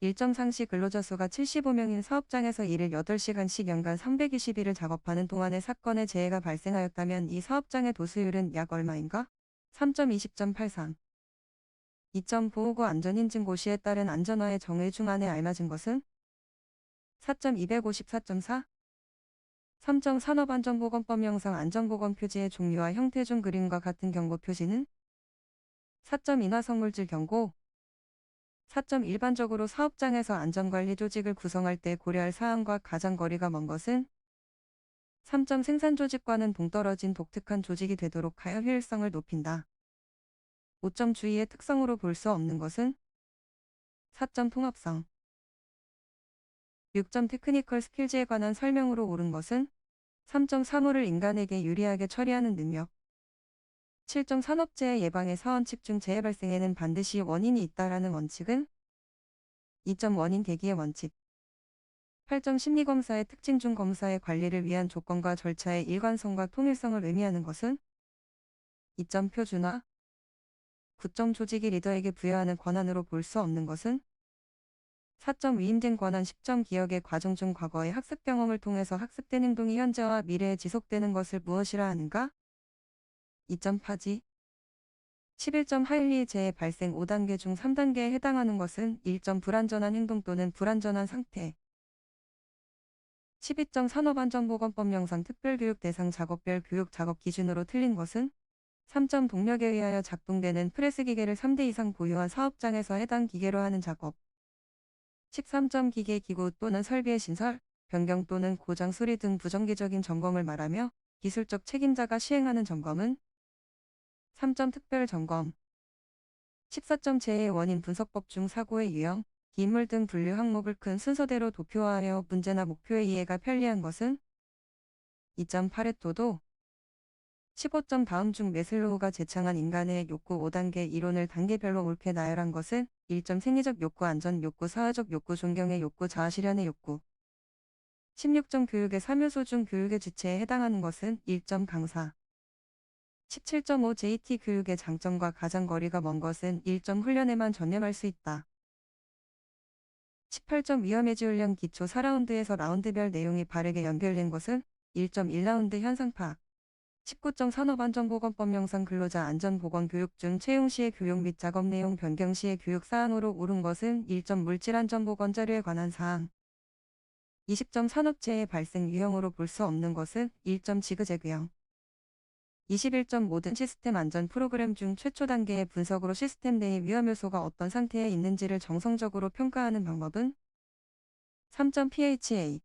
일정 상시 근로자 수가 75명인 사업장에서 일을 8시간씩 연간 320일을 작업하는 동안에 사건의 재해가 발생하였다면 이 사업장의 도수율은 약 얼마인가? 3.20.83. 2점 보호구 안전인증고시에 따른 안전화의 정의 중 안에 알맞은 것은? 4.254.4. 3점 산업안전보건법 명상 안전보건 표지의 종류와 형태 중 그림과 같은 경고 표지는? 4점 인화성물질 경고. 4점 일반적으로 사업장에서 안전관리 조직을 구성할 때 고려할 사항과 가장 거리가 먼 것은? 3점 생산조직과는 동떨어진 독특한 조직이 되도록 하여 효율성을 높인다. 5점 주의의 특성으로 볼 수 없는 것은? 4점 통합성. 6점 테크니컬 스킬즈에 관한 설명으로 옳은 것은? 3점 사물을 인간에게 유리하게 처리하는 능력. 7점 산업재해 예방의 사원칙 중 재해 발생에는 반드시 원인이 있다라는 원칙은? 2점 원인 대기의 원칙. 8점 심리검사의 특징 중 검사의 관리를 위한 조건과 절차의 일관성과 통일성을 의미하는 것은? 2점 표준화. 9점 조직이 리더에게 부여하는 권한으로 볼 수 없는 것은? 4점 위임된 권한. 10점 기억의 과정 중 과거의 학습 경험을 통해서 학습된 행동이 현재와 미래에 지속되는 것을 무엇이라 하는가? 2점 파지. 11점 하일리의 재해 발생 5단계 중 3단계에 해당하는 것은? 1점 불안전한 행동 또는 불안전한 상태. 12점 산업안전보건법 명상 특별교육 대상 작업별 교육 작업 기준으로 틀린 것은? 3점 동력에 의하여 작동되는 프레스 기계를 3대 이상 보유한 사업장에서 해당 기계로 하는 작업. 13점 기계 기구 또는 설비의 신설, 변경 또는 고장 수리 등 부정기적인 점검을 말하며 기술적 책임자가 시행하는 점검은? 3점 특별 점검. 14점 재해의 원인 분석법 중 사고의 유형, 기물 등 분류 항목을 큰 순서대로 도표화하여 문제나 목표의 이해가 편리한 것은? 2점 파레토도. 15점 다음 중 매슬로우가 제창한 인간의 욕구 5단계 이론을 단계별로 옳게 나열한 것은? 1점 생리적 욕구 안전 욕구 사회적 욕구 존경의 욕구 자아실현의 욕구. 16점 교육의 3요소 중 교육의 주체에 해당하는 것은? 1점 강사. 17.5 JT 교육의 장점과 가장 거리가 먼 것은? 1점 훈련에만 전념할 수 있다. 18점 위험해지 훈련 기초 4라운드에서 라운드별 내용이 바르게 연결된 것은? 1점 1라운드 현상 파악. 19점 산업안전보건법 명상 근로자 안전보건 교육 중 채용 시의 교육 및 작업 내용 변경 시의 교육 사항으로 옳은 것은? 1점 물질안전보건 자료에 관한 사항. 20점 산업재해 발생 유형으로 볼 수 없는 것은? 1점 지그재그형. 21점 모든 시스템 안전 프로그램 중 최초 단계의 분석으로 시스템 내의 위험 요소가 어떤 상태에 있는지를 정성적으로 평가하는 방법은? 3점 PHA.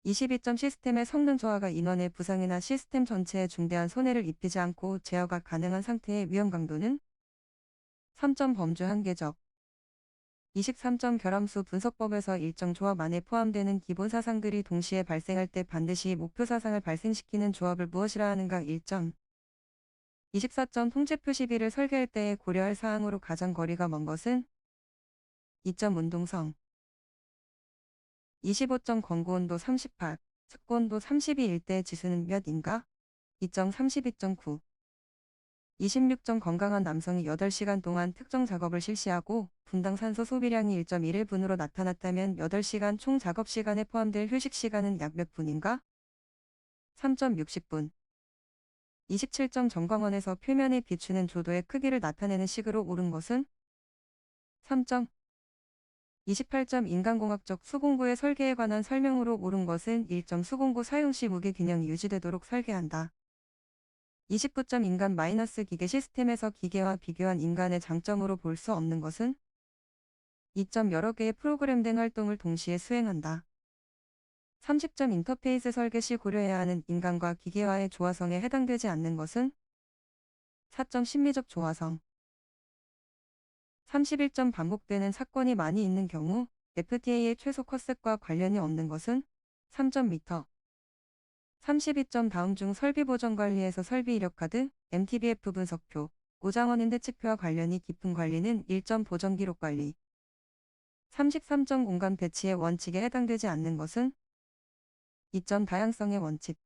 22점 시스템의 성능 저하가 인원의 부상이나 시스템 전체에 중대한 손해를 입히지 않고 제어가 가능한 상태의 위험 강도는? 3점 범주 한계적. 23점 결함수 분석법에서 일정 조합 안에 포함되는 기본 사상들이 동시에 발생할 때 반드시 목표 사상을 발생시키는 조합을 무엇이라 하는가? 1점. 24점 통제표 시비를 설계할 때에 고려할 사항으로 가장 거리가 먼 것은? 2점 운동성. 25점 권고온도 38, 습고온도 32일 때 지수는 몇인가? 2점 32.9. 26점 건강한 남성이 8시간 동안 특정 작업을 실시하고 분당 산소 소비량이 1.1분으로 나타났다면 8시간 총 작업 시간에 포함될 휴식 시간은 약 몇 분인가? 3.60분. 27점 전광원에서 표면에 비추는 조도의 크기를 나타내는 식으로 옳은 것은? 3점. 28점 인간공학적 수공구의 설계에 관한 설명으로 옳은 것은? 1점 수공구 사용 시 무게 균형이 유지되도록 설계한다. 29점 인간 마이너스 기계 시스템에서 기계와 비교한 인간의 장점으로 볼 수 없는 것은? 2점 여러 개의 프로그램된 활동을 동시에 수행한다. 30점 인터페이스 설계 시 고려해야 하는 인간과 기계와의 조화성에 해당되지 않는 것은? 4점 심리적 조화성. 31점 반복되는 사건이 많이 있는 경우 FTA의 최소 컷셋과 관련이 없는 것은? 3점 미터. 32점 다음 중 설비 보정 관리에서 설비 이력 카드, MTBF 분석표, 고장원인 대책표와 관련이 깊은 관리는? 1점 보정 기록 관리. 33점 공간 배치의 원칙에 해당되지 않는 것은? 2점 다양성의 원칙.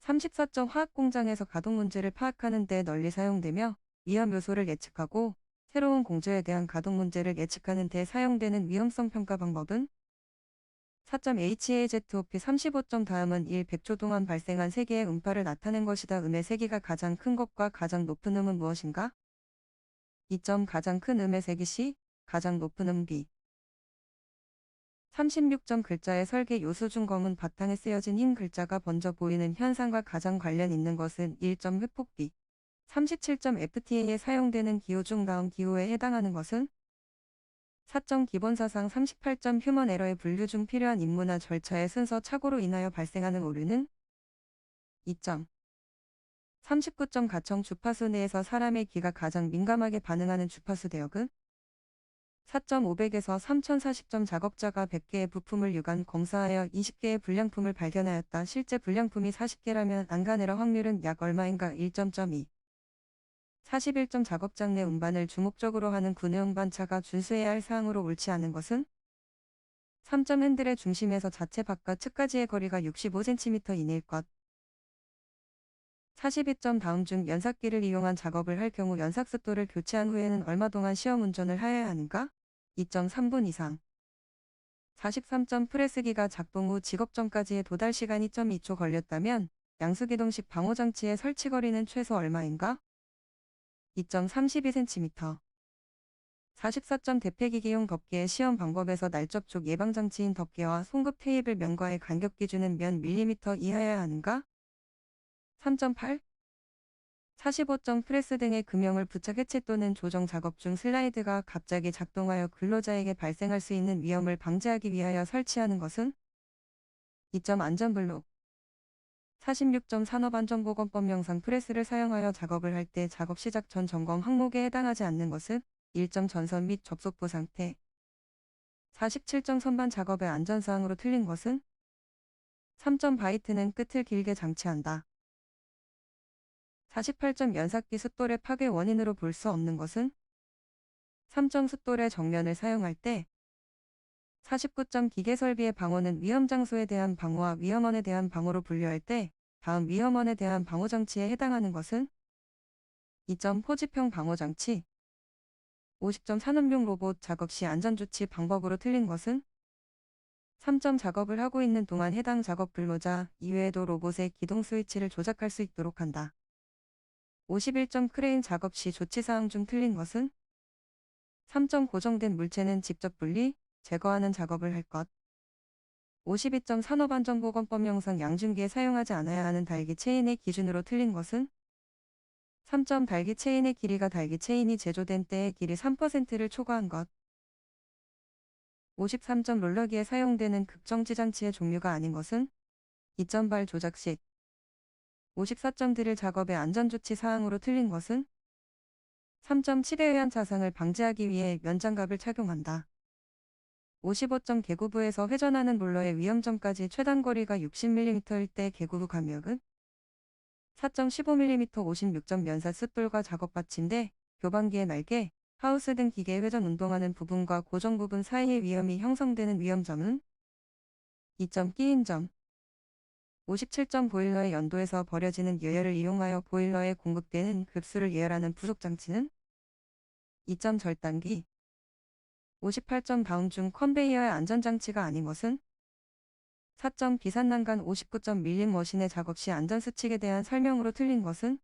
34점 화학 공장에서 가동 문제를 파악하는 데 널리 사용되며 위험 요소를 예측하고 새로운 공조에 대한 가동 문제를 예측하는 데 사용되는 위험성 평가 방법은 4.HAZOP 35점 다음은 1 100초 동안 발생한 세기의 음파를 나타낸 것이다. 음의 세기가 가장 큰 것과 가장 높은 음은 무엇인가? 2점 가장 큰 음의 세기 C, 가장 높은 음 B. 36점 글자의 설계 요소 중 검은 바탕에 쓰여진 흰 글자가 번져 보이는 현상과 가장 관련 있는 것은 1점 획폭 B. 37점 FTA에 사용되는 기호 중 다음 기호에 해당하는 것은 4점 기본사상 38점 휴먼 에러의 분류 중 필요한 임무나 절차의 순서 착오로 인하여 발생하는 오류는 2점 39점 가청 주파수 내에서 사람의 귀가 가장 민감하게 반응하는 주파수 대역은 4.500에서 3040점 작업자가 100개의 부품을 유관 검사하여 20개의 불량품을 발견하였다. 실제 불량품이 40개라면 안간에러 확률은 약 얼마인가? 1.2 41점 작업장 내 운반을 주목적으로 하는 군의 운반차가 준수해야 할 사항으로 옳지 않은 것은 3점 핸들의 중심에서 자체 바깥 측까지의 거리가 65cm 이내일 것. 42점 다음 중 연삭기를 이용한 작업을 할 경우 연삭 습도를 교체한 후에는 얼마 동안 시험 운전을 하여야 하는가? 2.3분 이상. 43점 프레스기가 작동 후 직업점까지의 도달 시간이 2.2초 걸렸다면 양수기동식 방호장치의 설치 거리는 최소 얼마인가? 2.32cm. 44점 대폐기기용 덮개의 시험 방법에서 날접촉 예방장치인 덮개와 송급 테이블 면과의 간격 기준은 몇 밀리미터 이하여야 하는가? 3.8. 45점 프레스 등의 금형을 부착 해체 또는 조정 작업 중 슬라이드가 갑자기 작동하여 근로자에게 발생할 수 있는 위험을 방지하기 위하여 설치하는 것은 2점 안전블록. 46점 산업안전보건법령상 프레스를 사용하여 작업을 할 때 작업 시작 전 점검 항목에 해당하지 않는 것은 1점 전선 및 접속부 상태. 47점 선반 작업의 안전사항으로 틀린 것은 3점 바이트는 끝을 길게 장치한다. 48점 연삭기 숫돌의 파괴 원인으로 볼 수 없는 것은 3점 숫돌의 정면을 사용할 때 49점 기계설비의 방호는 위험장소에 대한 방호와 위험원에 대한 방호로 분류할 때 다음 위험원에 대한 방호장치에 해당하는 것은 2점 포집형 방호장치. 50점 산업용 로봇 작업 시 안전조치 방법으로 틀린 것은 3점 작업을 하고 있는 동안 해당 작업 근로자 이외에도 로봇의 기동 스위치를 조작할 수 있도록 한다. 51점 크레인 작업 시 조치사항 중 틀린 것은 3점 고정된 물체는 직접 분리, 제거하는 작업을 할 것. 52점 산업안전보건법령상 양중기에 사용하지 않아야 하는 달기 체인의 기준으로 틀린 것은 3점 달기 체인의 길이가 달기 체인이 제조된 때의 길이 3%를 초과한 것. 53점 롤러기에 사용되는 극정지 장치의 종류가 아닌 것은 2점 발 조작식. 54점 드릴 작업의 안전조치 사항으로 틀린 것은 3점 치대에 의한 자상을 방지하기 위해 면장갑을 착용한다. 55점 개구부에서 회전하는 롤러의 위험점까지 최단거리가 60mm일 때 개구부 감역은 4.15mm 56점 면사 숫돌과 작업 받침대, 교반기의 날개, 하우스 등 기계 회전 운동하는 부분과 고정 부분 사이의 위험이 형성되는 위험점은 2점 끼인 점. 57점 보일러의 연도에서 버려지는 유열을 이용하여 보일러에 공급되는 급수를 예열하는 부속장치는 2점 절단기. 58점 다음 중 컨베이어의 안전장치가 아닌 것은 4점 비산난간. 59점 밀림 머신의 작업 시 안전수칙에 대한 설명으로 틀린 것은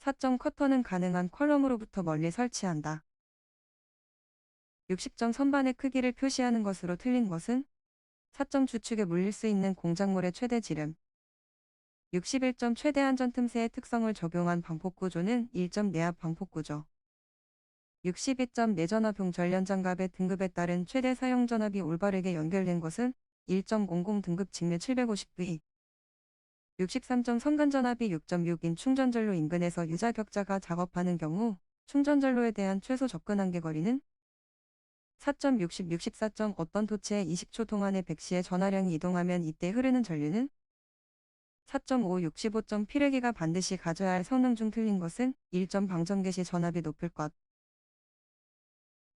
4점 커터는 가능한 컬럼으로부터 멀리 설치한다. 60점 선반의 크기를 표시하는 것으로 틀린 것은 4점 주축에 물릴 수 있는 공작물의 최대 지름. 61점 최대 안전 틈새의 특성을 적용한 방폭구조는 1점 내압 방폭구조. 62점 내전압 용전련장갑의 등급에 따른 최대 사용 전압이 올바르게 연결된 것은 1.00 등급 직류 750V. 63점 선간전압이 6.6인 충전전로 인근에서 유자격자가 작업하는 경우 충전전로에 대한 최소 접근 한계 거리는 4.60 64점 어떤 토치의 20초 동안의 100시의 전하량이 이동하면 이때 흐르는 전류는 4.5 65점 필회기가 반드시 가져야 할 성능 중 틀린 것은 1점 방전개 시 전압이 높을 것.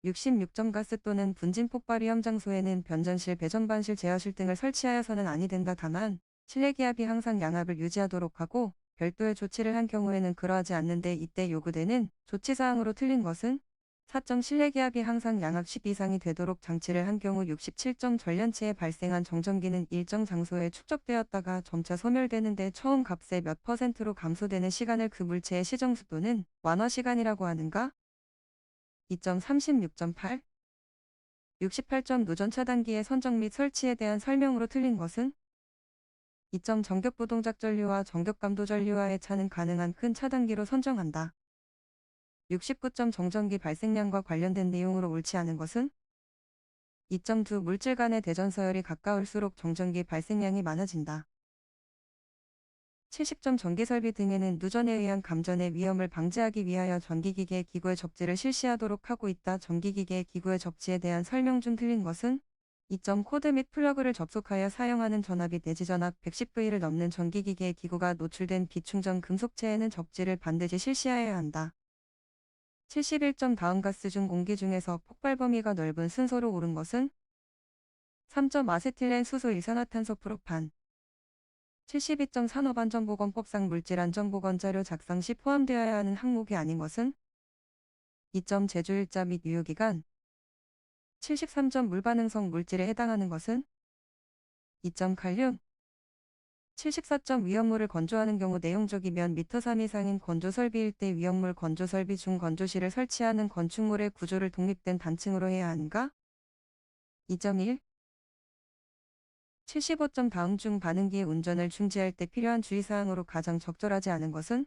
66점 가스 또는 분진 폭발 위험 장소에는 변전실, 배전반실, 제어실 등을 설치하여서는 아니 된다. 다만 실내 기압이 항상 양압을 유지하도록 하고 별도의 조치를 한 경우에는 그러하지 않는데 이때 요구되는 조치사항으로 틀린 것은 4점 실내기압이 항상 양압 10 이상이 되도록 장치를 한 경우 67점 전련체에 발생한 정전기는 일정 장소에 축적되었다가 점차 소멸되는데 처음 값의 몇 %로 감소되는 시간을 그 물체의 시정速도는 완화시간이라고 하는가? 2.36.8 68점 누전 차단기의 선정 및 설치에 대한 설명으로 틀린 것은 2점 정격부동작 전류와 정격감도 전류와의 차는 가능한 큰 차단기로 선정한다. 69점 정전기 발생량과 관련된 내용으로 옳지 않은 것은 2.2 물질 간의 대전 서열이 가까울수록 정전기 발생량이 많아진다. 70점 전기설비 등에는 누전에 의한 감전의 위험을 방지하기 위하여 전기기계 기구의 접지를 실시하도록 하고 있다. 전기기계 기구의 접지에 대한 설명 중 틀린 것은 2점 코드 및 플러그를 접속하여 사용하는 전압이 내지 전압 110V를 넘는 전기기계 기구가 노출된 비충전 금속체에는 접지를 반드시 실시하여야 한다. 71점 다음 가스 중 공기 중에서 폭발 범위가 넓은 순서로 옳은 것은 3점 아세틸렌 수소 일산화탄소 프로판 72점 산업안전보건법상 물질안전보건 자료 작성 시 포함되어야 하는 항목이 아닌 것은 2점 제조일자 및 유효기간 73점 물반응성 물질에 해당하는 것은 2점 칼륨 74점 위험물을 건조하는 경우 내용적이면 미터 3 이상인 건조설비일 때 위험물 건조설비 중 건조실을 설치하는 건축물의 구조를 독립된 단층으로 해야 하는가? 2.1 75점 다음 중 반응기의 운전을 중지할 때 필요한 주의사항으로 가장 적절하지 않은 것은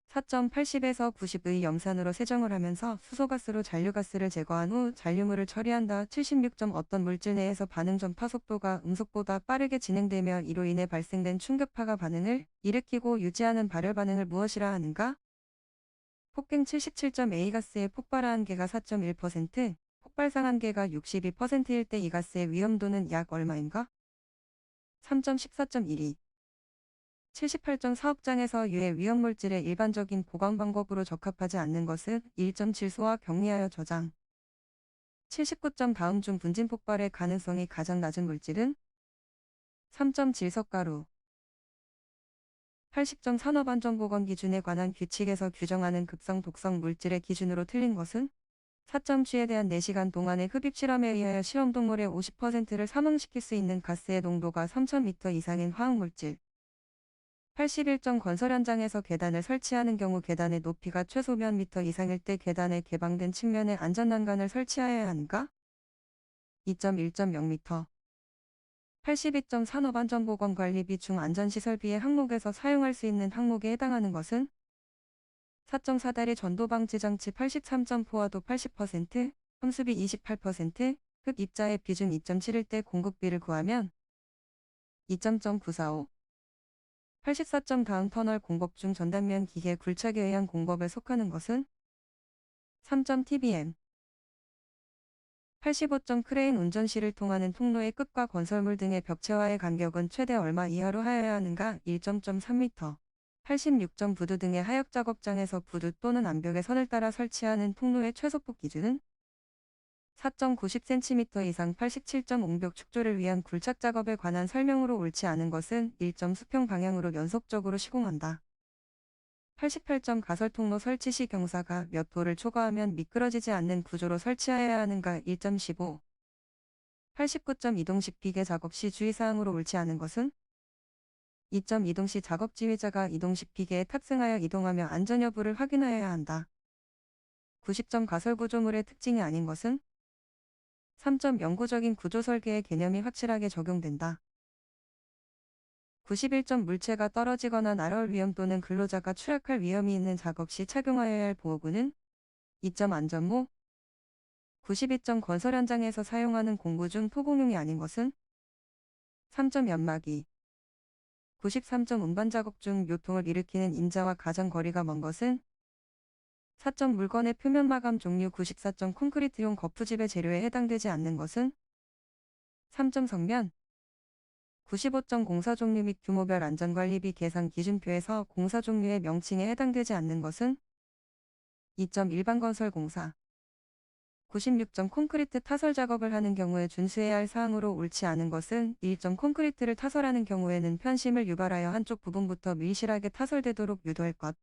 4.80에서 90의 염산으로 세정을 하면서 수소가스로 잔류가스를 제거한 후 잔류물을 처리한다. 76점 어떤 물질 내에서 반응 전파 속도가 음속보다 빠르게 진행되며 이로 인해 발생된 충격파가 반응을 일으키고 유지하는 발열 반응을 무엇이라 하는가? 폭행 77점 A가스의 폭발 한계가 4.1%, 폭발상 한계가 62%일 때 이 가스의 위험도는 약 얼마인가? 3.14.12 78점 사업장에서 유해 위험물질의 일반적인 보관 방법으로 적합하지 않는 것은 1.7소와 격리하여 저장. 79점 다음 중 분진 폭발의 가능성이 가장 낮은 물질은 3점 질석가루. 80점 산업안전보건 기준에 관한 규칙에서 규정하는 극성 독성 물질의 기준으로 틀린 것은 4점 G에 대한 4시간 동안의 흡입 실험에 의하여 실험동물의 50%를 사망시킬 수 있는 가스의 농도가 3000m 이상인 화학물질. 81점 건설 현장에서 계단을 설치하는 경우 계단의 높이가 최소 몇 미터 이상일 때 계단의 개방된 측면에 안전난간을 설치하여야 하는가? 2.1.0m 82점 산업안전보건관리비 중 안전시설비의 항목에서 사용할 수 있는 항목에 해당하는 것은 4.4다리 전도방지장치 83점 포화도 80%, 험수비 28%, 흡입자의 비중 2.7일 때 공급비를 구하면 2.945 84점 다음 터널 공법 중 전단면 기계 굴착에 의한 공법에 속하는 것은 3.tbm 85점 크레인 운전 시를 통하는 통로의 끝과 건설물 등의 벽체와의 간격은 최대 얼마 이하로 하여야 하는가? 1.3m 86점 부두 등의 하역 작업장에서 부두 또는 암벽의 선을 따라 설치하는 통로의 최소폭 기준은 4.90cm 이상 87점 옹벽 축조를 위한 굴착 작업에 관한 설명으로 옳지 않은 것은 1점 수평 방향으로 연속적으로 시공한다. 88점 가설통로 설치 시 경사가 몇 도를 초과하면 미끄러지지 않는 구조로 설치하여야 하는가? 1.15 89점 이동식 비계 작업 시 주의사항으로 옳지 않은 것은 2점 이동 시 작업 지휘자가 이동식 비계에 탑승하여 이동하며 안전 여부를 확인하여야 한다. 90점 가설 구조물의 특징이 아닌 것은 3점 영구적인 구조 설계의 개념이 확실하게 적용된다. 91점 물체가 떨어지거나 날아올 위험 또는 근로자가 추락할 위험이 있는 작업 시 착용하여야 할 보호구는 2점 안전모 92점 건설 현장에서 사용하는 공구 중 토공용이 아닌 것은 3점 연마기 93점 운반 작업 중 요통을 일으키는 임자와 가장 거리가 먼 것은 4점 물건의 표면 마감 종류 94점 콘크리트용 거푸집의 재료에 해당되지 않는 것은 3점 성면 95점 공사 종류 및 규모별 안전관리비 계산 기준표에서 공사 종류의 명칭에 해당되지 않는 것은 2점 일반 건설 공사 96점 콘크리트 타설 작업을 하는 경우에 준수해야 할 사항으로 옳지 않은 것은 1점 콘크리트를 타설하는 경우에는 편심을 유발하여 한쪽 부분부터 밀실하게 타설되도록 유도할 것.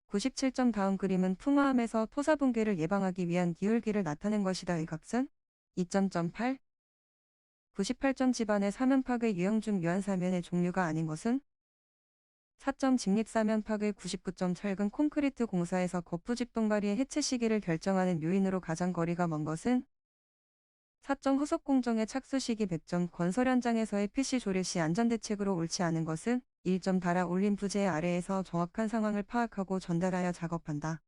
97점 다음 그림은 풍화함에서 토사 붕괴를 예방하기 위한 기울기를 나타낸 것이다. 의각선 2.8 98점 집안의 사면팍의 유형 중 유한사면의 종류가 아닌 것은 4점 직립사면팍의 99점 철근 콘크리트 공사에서 거푸집 동가리의 해체 시기를 결정하는 요인으로 가장 거리가 먼 것은 4점 후속 공정의 착수 시기 100점 건설 현장에서의 PC 조례 시 안전대책으로 옳지 않은 것은 1점 달아 올린 부재 아래에서 정확한 상황을 파악하고 전달하여 작업한다.